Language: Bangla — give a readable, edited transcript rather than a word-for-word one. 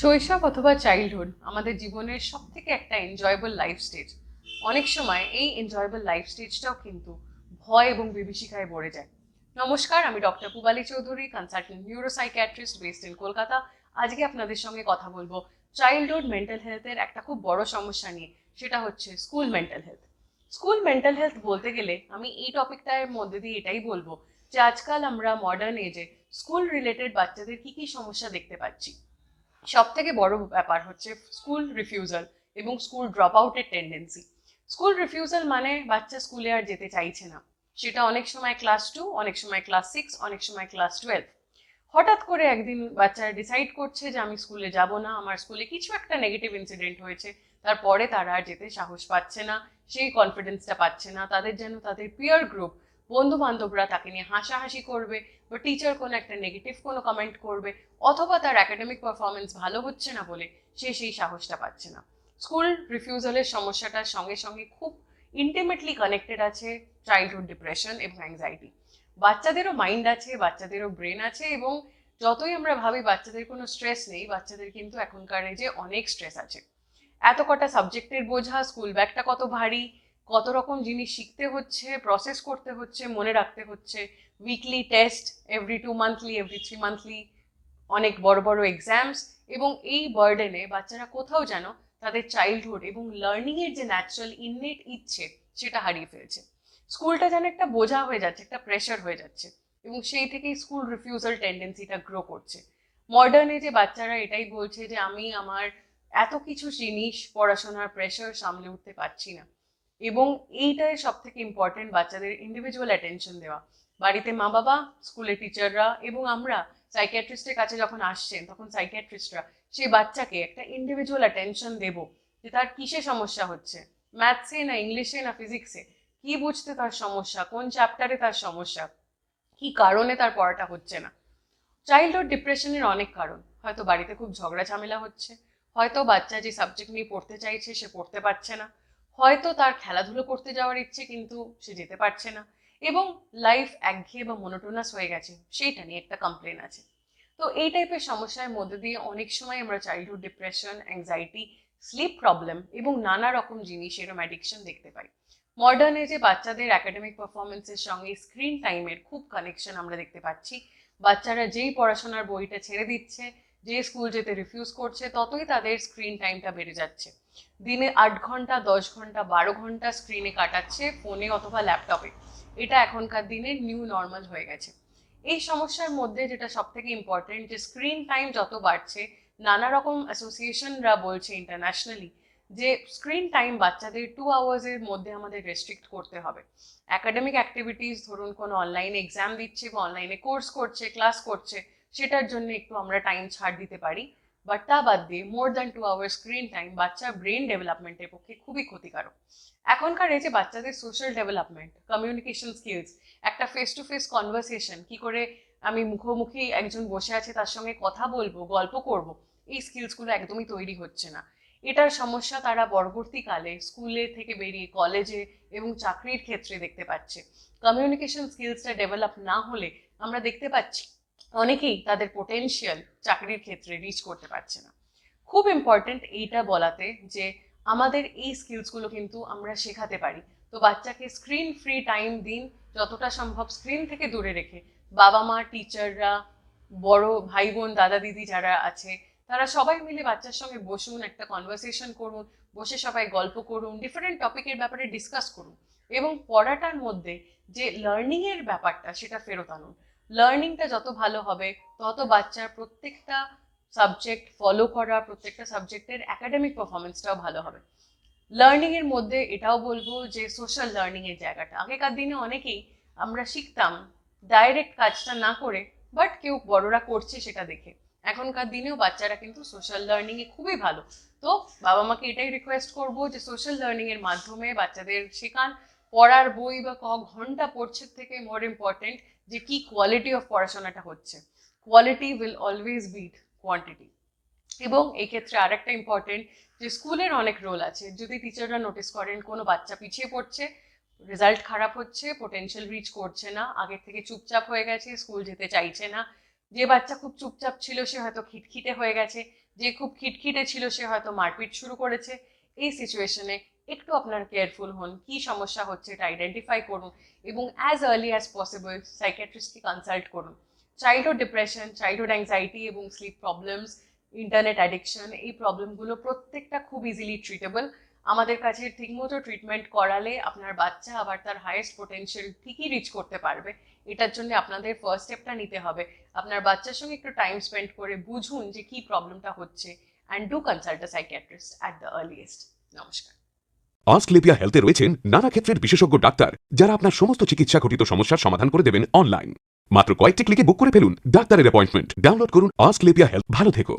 শৈশব অথবা চাইল্ডহুড আমাদের জীবনের সব থেকে একটা এনজয়েবল লাইফ স্টেজ। অনেক সময় এই এনজয়েবল লাইফ স্টেজটাও কিন্তু ভয় এবং বিভীষিকায় ভরে যায়। নমস্কার, আমি doctor Pubali Chowdhury, consultant neuropsychiatrist based in Kolkata. আজকে আপনাদের সঙ্গে কথা বলবো চাইল্ডহুড মেন্টাল হেলথের একটা খুব বড় সমস্যা নিয়ে, সেটা হচ্ছে school mental health. School mental health বলতে গেলে আমি এই টপিকটার মধ্যে দিয়ে এটাই বলবো যে আজকাল আমরা মডার্ন এজে স্কুল রিলেটেড বাচ্চাদের কি কি সমস্যা দেখতে পাচ্ছি। সব থেকে বড় ব্যাপার হচ্ছে স্কুল রিফিউজাল এবং স্কুল ড্রপ আউটের টেন্ডেন্সি। স্কুল রিফিউজাল মানে বাচ্চা স্কুলে আর যেতে চাইছে না। সেটা অনেক সময় ক্লাস 2, অনেক সময় ক্লাস 6, অনেক সময় ক্লাস 12। হঠাৎ করে একদিন বাচ্চারা ডিসাইড করছে যে আমি স্কুলে যাব না, আমার স্কুলে কিছু একটা নেগেটিভ ইনসিডেন্ট হয়েছে। তারপরে তারা আর যেতে সাহস পাচ্ছে না, সেই কনফিডেন্সটা পাচ্ছে না। তাদের যেন তাদের পিয়ার গ্রুপ, বন্ধু বান্ধবরা তাকে নিয়ে হাসাহাসি করবে, বা টিচার কোনো একটা নেগেটিভ কোনো কমেন্ট করবে, অথবা তার একাডেমিক পারফরমেন্স ভালো হচ্ছে না বলে সে সেই সাহসটা পাচ্ছে না। স্কুল রিফিউজালের সমস্যাটার সঙ্গে সঙ্গে খুব ইন্টিমেটলি কানেক্টেড আছে চাইল্ডহুড ডিপ্রেশন এবং অ্যাংজাইটি। বাচ্চাদেরও মাইন্ড আছে, বাচ্চাদেরও ব্রেন আছে, এবং যতই আমরা ভাবি বাচ্চাদের কোনো স্ট্রেস নেই, বাচ্চাদের কিন্তু এখনকার এজে অনেক স্ট্রেস আছে। এত কটা সাবজেক্টের বোঝা, স্কুল ব্যাগটা কত ভারী, কত রকম জিনিস শিখতে হচ্ছে, প্রসেস করতে হচ্ছে, মনে রাখতে হচ্ছে, weekly test, every 2 monthly, every 3 monthly, অনেক বড় বড় এক্সামস, এবং এই বার্ডেনে বাচ্চারা কোথাও যেন তাদের চাইল্ডহুড এবং লার্নিং এর যে ন্যাচারাল ইননেট ইচ্ছে সেটা হারিয়ে ফেলছে। স্কুলটা যেন একটা বোঝা হয়ে যাচ্ছে, একটা প্রেশার হয়ে যাচ্ছে, এবং সেই থেকেই স্কুল রিফিউজাল টেন্ডেন্সিটা গ্রো করছে। মডার্নে যে বাচ্চারা এটাই বলছে যে আমি আমার এত কিছু জিনিস, পড়াশোনার প্রেশার সামলে উঠতে পারছি না। এবং এইটাই সব থেকে ইম্পর্টেন্ট, বাচ্চাদের ইন্ডিভিজুয়াল অ্যাটেনশন দেওয়া। বাড়িতে মা বাবা, স্কুলের টিচাররা এবং আমরা সাইকিয়াট্রিস্টের কাছে যখন আসছেন তখন সাইকিয়াট্রিস্টরা সেই বাচ্চাকে একটা ইন্ডিভিজুয়াল অ্যাটেনশন দেব, যে তার কিসে সমস্যা হচ্ছে, ম্যাথসে না ইংলিশে না ফিজিক্সে, কি বুঝতে তার সমস্যা, কোন চ্যাপ্টারে তার সমস্যা, কি কারণে তার পড়াটা হচ্ছে না। চাইল্ডহুড ডিপ্রেশনের অনেক কারণ। হয়তো বাড়িতে খুব ঝগড়া ঝামেলা হচ্ছে, হয়তো বাচ্চা যে সাবজেক্ট নিয়ে পড়তে চাইছে সে পড়তে পারছে না, হয়তো তার খেলাধুলো করতে যাওয়ার ইচ্ছে কিন্তু সে যেতে পারছে না, এবং লাইফ একঘেয়ে বা মনোটোনাস হয়ে গেছে, সেইটা নিয়ে একটা কমপ্লেন আছে। তো এই টাইপের সমস্যার মধ্যে দিয়ে অনেক সময় আমরা childhood depression, anxiety, sleep problem এবং নানা রকম জিনিস এরম অ্যাডিকশন দেখতে পাই। মডার্ন এজে বাচ্চাদের একাডেমিক পারফরমেন্সের সঙ্গে স্ক্রিন টাইমের খুব কানেকশন আমরা দেখতে পাচ্ছি। বাচ্চারা যেই পড়াশোনার বইটা ছেড়ে দিচ্ছে, যে স্কুল যেতে রিফিউজ করছে, ততই তাদের স্ক্রিন টাইমটা বেড়ে যাচ্ছে। দিনে 8 ঘন্টা, 10 ঘন্টা, 12 ঘন্টা স্ক্রিনে কাটাচ্ছে, ফোনে অথবা ল্যাপটপে। এটা এখনকার দিনের নিউ নর্মাল হয়ে গেছে। এই সমস্যার মধ্যে যেটা সব থেকে ইম্পর্টেন্ট, যে স্ক্রিন টাইম যত বাড়ছে, নানা রকম অ্যাসোসিয়েশনরা বলছে ইন্টারন্যাশনালি যে স্ক্রিন টাইম বাচ্চাদের 2 আওয়ার্সের মধ্যে আমাদের রেস্ট্রিক্ট করতে হবে। একাডেমিক অ্যাক্টিভিটিস, ধরুন কোনো অনলাইনে এক্সাম দিচ্ছে বা অনলাইনে কোর্স করছে, ক্লাস করছে, সেটার জন্য একটু আমরা টাইম ছাড় দিতে পারি। বাট তা বাদ দিয়ে more than 2 hour screen time বাচ্চার ব্রেন ডেভেলপমেন্টের পক্ষে খুবই ক্ষতিকারক। এখনকার এই যে বাচ্চাদের সোশ্যাল ডেভেলপমেন্ট, কমিউনিকেশন স্কিলস, একটা ফেস টু ফেস কনভারসেশন, কি করে আমি মুখোমুখি একজন বসে আছে তার সঙ্গে কথা বলবো, গল্প করব, এই স্কিলসগুলো একদমই তৈরি হচ্ছে না। এটার সমস্যা তারা পরবর্তীকালে স্কুলে থেকে বেরিয়ে কলেজে এবং চাকরির ক্ষেত্রে দেখতে পাচ্ছে। কমিউনিকেশন স্কিলসটা ডেভেলপ না হলে আমরা দেখতে পাচ্ছি অনেকেই তাদের পোটেনশিয়াল চাকরির ক্ষেত্রে রিচ করতে পারছে না। খুব ইম্পর্টেন্ট এইটা বলাতে যে আমাদের এই স্কিলসগুলো কিন্তু আমরা শেখাতে পারি। তো বাচ্চাকে স্ক্রিন ফ্রি টাইম দিন, যতটা সম্ভব স্ক্রিন থেকে দূরে রেখে। বাবা মা, টিচাররা, বড় ভাই বোন, দাদা দিদি যারা আছে, তারা সবাই মিলে বাচ্চার সঙ্গে বসুন, একটা কনভারসেশন করুন, বসে সবাই গল্প করুন, ডিফারেন্ট টপিকের ব্যাপারে ডিসকাস করুন, এবং পড়াটার মধ্যে যে লার্নিং এর ব্যাপারটা সেটা ফেরত আনুন। লার্নিংটা যত ভালো হবে, তত বাচ্চার প্রত্যেকটা সাবজেক্ট ফলো করা, প্রত্যেকটা সাবজেক্টের একাডেমিক পারফরমেন্সটাও ভালো হবে। লার্নিং এর মধ্যে এটাও বলবো যে সোশ্যাল লার্নিং এর জায়গাটা, আগেকার দিনে অনেকেই আমরা শিখতাম ডাইরেক্ট কাজটা না করে, বাট কেউ বড়রা করছে সেটা দেখে। এখনকার দিনেও বাচ্চারা কিন্তু সোশ্যাল লার্নিং এ খুবই ভালো। তো বাবা মাকে এটাই রিকোয়েস্ট করব যে সোশ্যাল লার্নিং এর মাধ্যমে বাচ্চাদের শেখান। পড়ার বই বা ঘন্টা পড়ছে থেকে মোর ইম্পর্টেন্ট যে কি কোয়ালিটি অফ পড়াশোনাটা হচ্ছে। Quality will always beat quantity. এবং এই ক্ষেত্রে আরেকটা ইম্পর্টেন্ট, যে স্কুলের অনেক রোল আছে। যদি টিচাররা নোটিস করেন কোনো বাচ্চা পিছিয়ে পড়ছে, রেজাল্ট খারাপ হচ্ছে, পোটেনশিয়াল রিচ করছে না, আগের থেকে চুপচাপ হয়ে গেছে, স্কুল যেতে চাইছে না, যে বাচ্চা খুব চুপচাপ ছিল সে হয়তো খিটখিটে হয়ে গেছে, যে খুব খিটখিটে ছিল সে হয়তো মারপিট শুরু করেছে। এই সিচুয়েশনে একটু আপনার কেয়ারফুল হন, কি সমস্যা হচ্ছে এটা আইডেন্টিফাই করুন এবং অ্যাজ আর্লি অ্যাজ পসিবল সাইকিয়াট্রিস্টকে কনসাল্ট করুন। চাইল্ডহুড ডিপ্রেশন, চাইল্ডহুড অ্যাংজাইটি এবং স্লিপ প্রবলেমস, ইন্টারনেট অ্যাডিকশন, এই প্রবলেমগুলো প্রত্যেকটা খুব ইজিলি ট্রিটেবল। আমাদের কাছে ঠিকমতো ট্রিটমেন্ট করালে আপনার বাচ্চা আবার তার হাইয়েস্ট পোটেনশিয়াল ঠিকই রিচ করতে পারবে। এটার জন্য আপনাদের ফার্স্ট স্টেপটা নিতে হবে, আপনার বাচ্চার সঙ্গে একটু টাইম স্পেন্ড করে বুঝুন যে কি প্রবলেমটা হচ্ছে and do consult a psychiatrist at the earliest. নমস্কার। অস্ক্লেপিয়া হেলথে রয়েছেন নানা ক্ষেত্রের বিশেষজ্ঞ ডাক্তার, যারা আপনার সমস্ত চিকিৎসা ঘটিত সমস্যার সমাধান করে দেবেন অনলাইন। মাত্র কয়েকটি ক্লিকে বুক করে ফেলুন ডাক্তারের অ্যাপয়েন্টমেন্ট। ডাউনলোড করুন অস্ক্লেপিয়া হেলথ। ভালো থেকো।